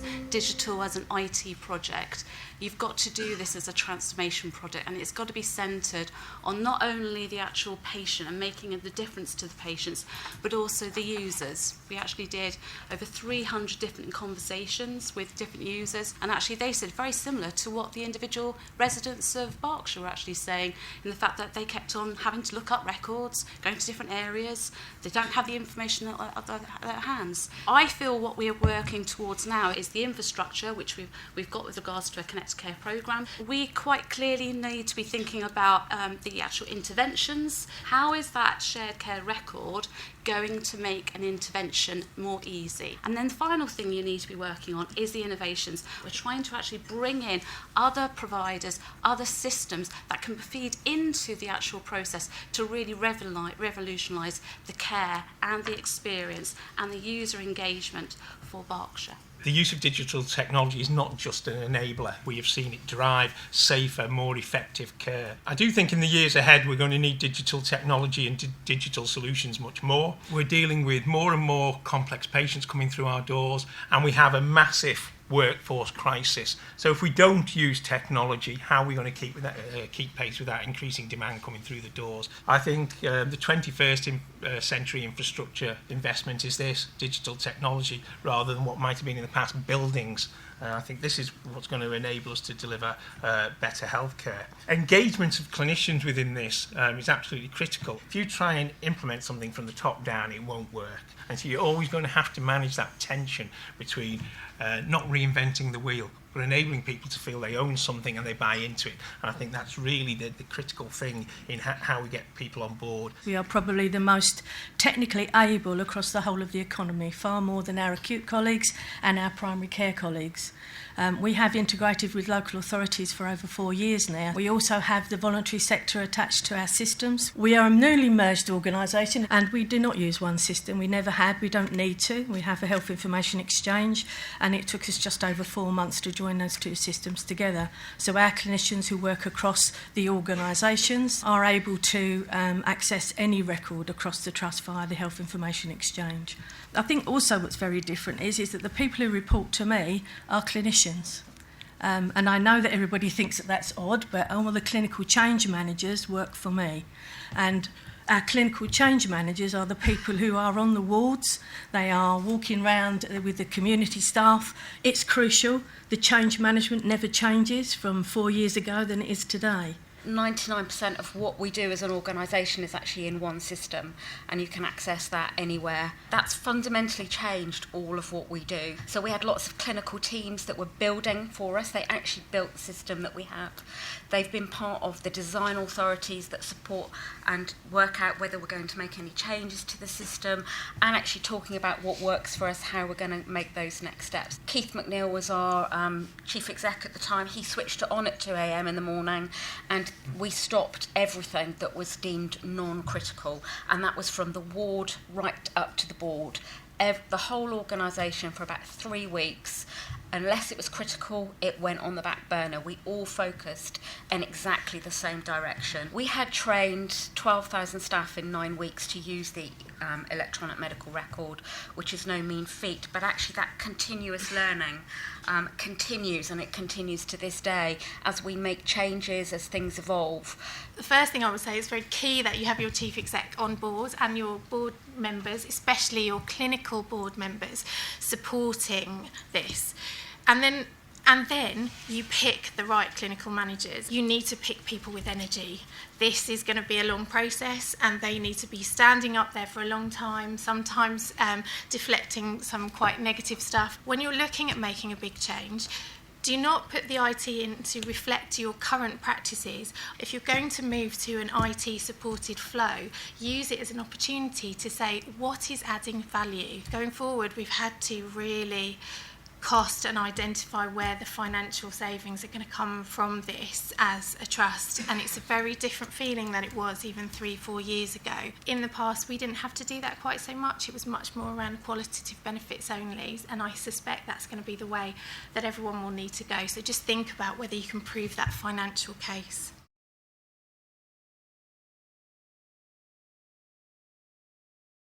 use digital as an IT project. You've got to do this as a transformation project, and it's got to be centred on not only the actual patient and making the difference to the patients, but also the users. We actually did over 300 different conversations with different users, and actually they said very similar to what the individual residents of Berkshire were actually saying, in the fact that they kept on having to look up records, going to different areas. They don't have the information at their hands. I feel what we are working towards now is the infrastructure, which we've got with regards to a Connected Care programme. We quite clearly need to be thinking about the actual interventions. How is that shared care record going to make an intervention more easy? And then the final thing you need to be working on is the innovations. We're trying to actually bring in other providers, other systems that can feed into the actual process to really revolutionise the care and the experience and the user engagement for Berkshire. The use of digital technology is not just an enabler. We have seen it drive safer, more effective care. I do think in the years ahead we're going to need digital technology and digital solutions much more. We're dealing with more and more complex patients coming through our doors, and we have a massive workforce crisis. So if we don't use technology, how are we going to keep pace with that increasing demand coming through the doors? I think the 21st century infrastructure investment is this, digital technology, rather than what might have been in the past, buildings. I think this is what's going to enable us to deliver better healthcare. Engagement of clinicians within this is absolutely critical. If you try and implement something from the top down, it won't work. And so you're always going to have to manage that tension between not reinventing the wheel, but enabling people to feel they own something and they buy into it. And I think that's really the critical thing in how we get people on board. We are probably the most technically able across the whole of the economy, far more than our acute colleagues and our primary care colleagues. We have integrated with local authorities for over 4 years now. We also have the voluntary sector attached to our systems. We are a newly merged organisation, and we do not use one system. We never had. We don't need to. We have a health information exchange, and it took us just over 4 months to join those two systems together. So our clinicians who work across the organisations are able to access any record across the trust via the health information exchange. I think also what's very different is that the people who report to me are clinicians. And I know that everybody thinks that that's odd, but all the clinical change managers work for me. And our clinical change managers are the people who are on the wards. They are walking around with the community staff. It's crucial. The change management never changes from 4 years ago than it is today. 99% of what we do as an organisation is actually in one system, and you can access that anywhere. That's fundamentally changed all of what we do. So we had lots of clinical teams that were building for us. They actually built the system that we have. They've been part of the design authorities that support and work out whether we're going to make any changes to the system, and actually talking about what works for us, how we're going to make those next steps. Keith McNeil was our chief exec at the time. He switched it on at 2 a.m. in the morning, and we stopped everything that was deemed non-critical, and that was from the ward right up to the board. The whole organisation for about 3 weeks, unless it was critical, it went on the back burner. We all focused in exactly the same direction. We had trained 12,000 staff in 9 weeks to use the electronic medical record, which is no mean feat, but actually that continuous learning continues, and it continues to this day as we make changes, as things evolve. The first thing I would say is very key that you have your chief exec on board and your board members, especially your clinical board members, supporting this. And then you pick the right clinical managers. You need to pick people with energy. This is going to be a long process, and they need to be standing up there for a long time, sometimes deflecting some quite negative stuff. When you're looking at making a big change, do not put the IT in to reflect your current practices. If you're going to move to an IT-supported flow, use it as an opportunity to say, what is adding value? Going forward, we've had to really cost and identify where the financial savings are going to come from this as a trust, and it's a very different feeling than it was even 3-4 years ago. In the past we didn't have to do that quite so much. It was much more around qualitative benefits only, and I suspect that's going to be the way that everyone will need to go. So just think about whether you can prove that financial case.